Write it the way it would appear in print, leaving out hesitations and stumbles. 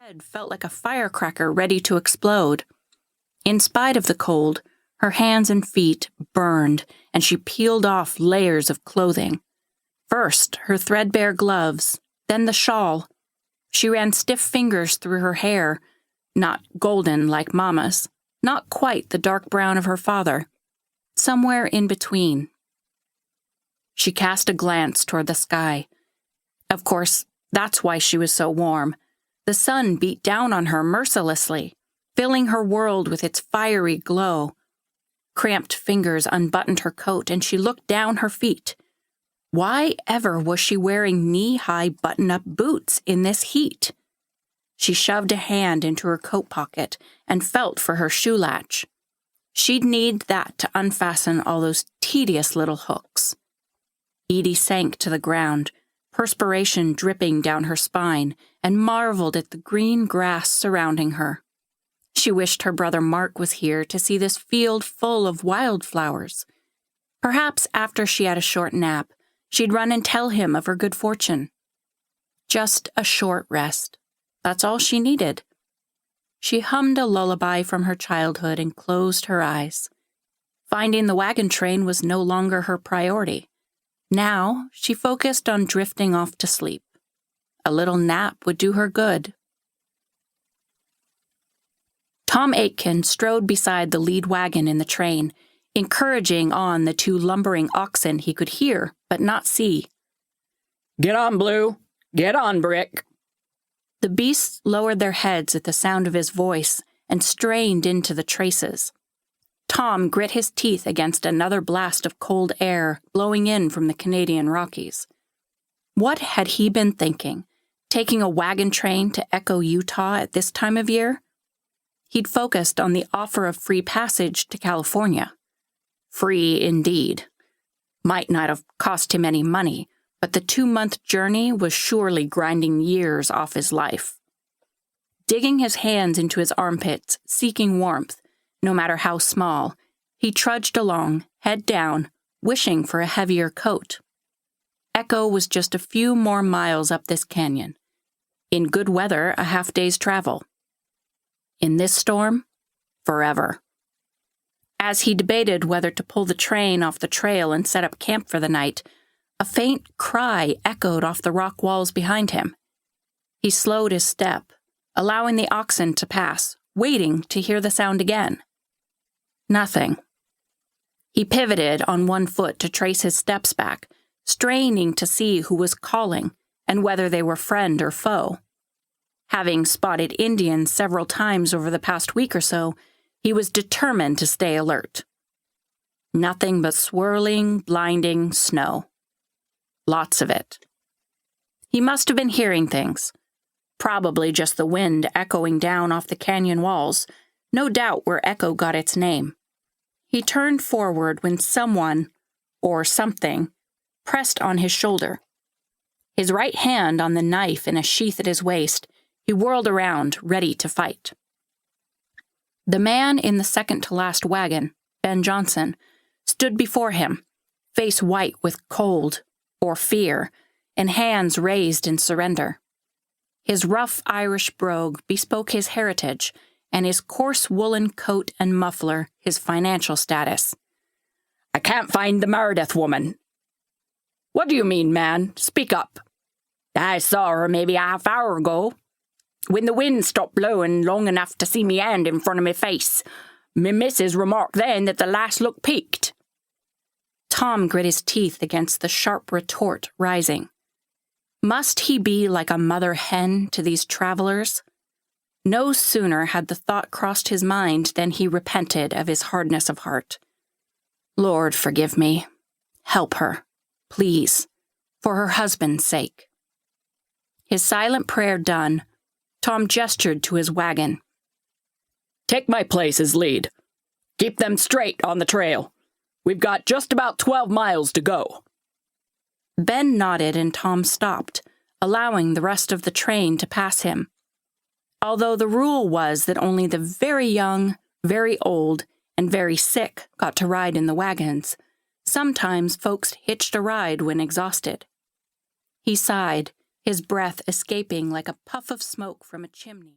head felt like a firecracker ready to explode. In spite of the cold, her hands and feet burned, and she peeled off layers of clothing. First, her threadbare gloves, then the shawl. She ran stiff fingers through her hair, not golden like Mama's, not quite the dark brown of her father, somewhere in between. She cast a glance toward the sky. Of course, that's why she was so warm. The sun beat down on her mercilessly, filling her world with its fiery glow. Cramped fingers unbuttoned her coat, and she looked down her feet. Why ever was she wearing knee-high button-up boots in this heat? She shoved a hand into her coat pocket and felt for her shoe latch. She'd need that to unfasten all those tedious little hooks. Edie sank to the ground, perspiration dripping down her spine, and marveled at the green grass surrounding her. She wished her brother Mark was here to see this field full of wildflowers. Perhaps after she had a short nap, she'd run and tell him of her good fortune. Just a short rest. That's all she needed. She hummed a lullaby from her childhood and closed her eyes. Finding the wagon train was no longer her priority. Now she focused on drifting off to sleep. A little nap would do her good. Tom Aiken strode beside the lead wagon in the train, encouraging on the two lumbering oxen he could hear but not see. "Get on, Blue! Get on, Brick!" The beasts lowered their heads at the sound of his voice and strained into the traces. Tom grit his teeth against another blast of cold air blowing in from the Canadian Rockies. What had he been thinking, taking a wagon train to Echo, Utah at this time of year? He'd focused on the offer of free passage to California. Free indeed. Might not have cost him any money, but the 2-month journey was surely grinding years off his life. Digging his hands into his armpits, seeking warmth, no matter how small, he trudged along, head down, wishing for a heavier coat. Echo was just a few more miles up this canyon. In good weather, a half-day's travel. In this storm, forever. As he debated whether to pull the train off the trail and set up camp for the night, a faint cry echoed off the rock walls behind him. He slowed his step, allowing the oxen to pass, waiting to hear the sound again. Nothing. He pivoted on one foot to trace his steps back, straining to see who was calling and whether they were friend or foe. Having spotted Indians several times over the past week or so, he was determined to stay alert. Nothing but swirling, blinding snow. Lots of it. He must have been hearing things. Probably just the wind echoing down off the canyon walls, no doubt where Echo got its name. He turned forward when someone, or something, pressed on his shoulder. His right hand on the knife in a sheath at his waist, he whirled around, ready to fight. The man in the second-to-last wagon, Ben Johnson, stood before him, face white with cold or fear, and hands raised in surrender. His rough Irish brogue bespoke his heritage, and his coarse woolen coat and muffler his financial status. "I can't find the Meredith woman." "What do you mean, man? Speak up." "I saw her maybe a half hour ago, when the wind stopped blowing long enough to see me hand in front of me face. Me missus remarked then that the lass looked peaked." Tom grit his teeth against the sharp retort rising. Must he be like a mother hen to these travelers? No sooner had the thought crossed his mind than he repented of his hardness of heart. Lord, forgive me. Help her, please, for her husband's sake. His silent prayer done, Tom gestured to his wagon. "Take my place as lead. Keep them straight on the trail. We've got just about 12 miles to go." Ben nodded and Tom stopped, allowing the rest of the train to pass him. Although the rule was that only the very young, very old, and very sick got to ride in the wagons, sometimes folks hitched a ride when exhausted. He sighed, his breath escaping like a puff of smoke from a chimney.